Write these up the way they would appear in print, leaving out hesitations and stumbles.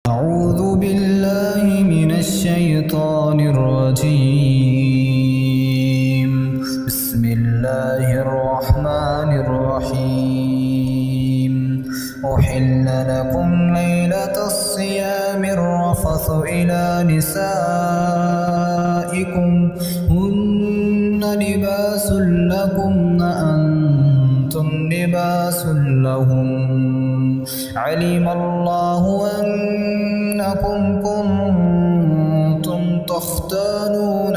أعوذ بالله من الشيطان الرجيم. بسم الله الرحمن الرحيم. أحل لكم ليلة الصيام الرفث إلى نسائكم هن لباس لكم وأنتم لباس لهم. علم الله أنكم كنتم تختانون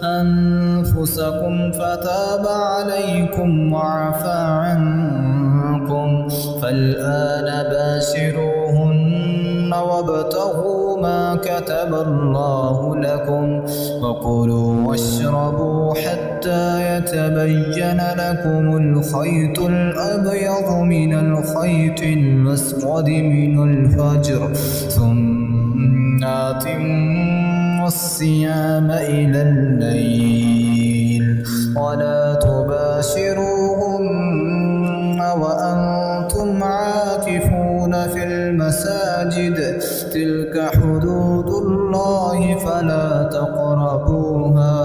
أنفسكم فتاب عليكم وعفى عنكم، فالآن باشروهن وابتغوا ما كتب الله لكم، وكلوا واشربوا حتى يتبين لكم الخيط الأبيض من الخيط الأسود من الفجر، ثم أتموا الصيام إلى الليل، ولا تباشروهن وأنتم عاكفون في المساجد، تلك حدود الله فلا تقربوها،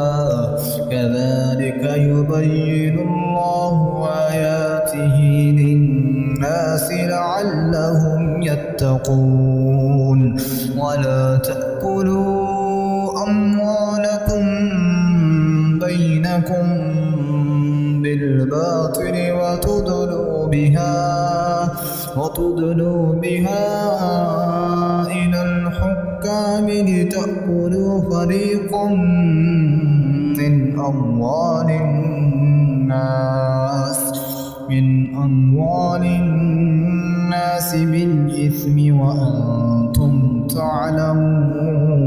كذلك يبين الله آياته للناس لعلهم يتقون. ولا تأكلوا أموالكم بينكم بالباطل وتدلوا بها إلى الحكام لتأكلوا فريقا من أموال الناس بالإثم وأنتم تعلمون.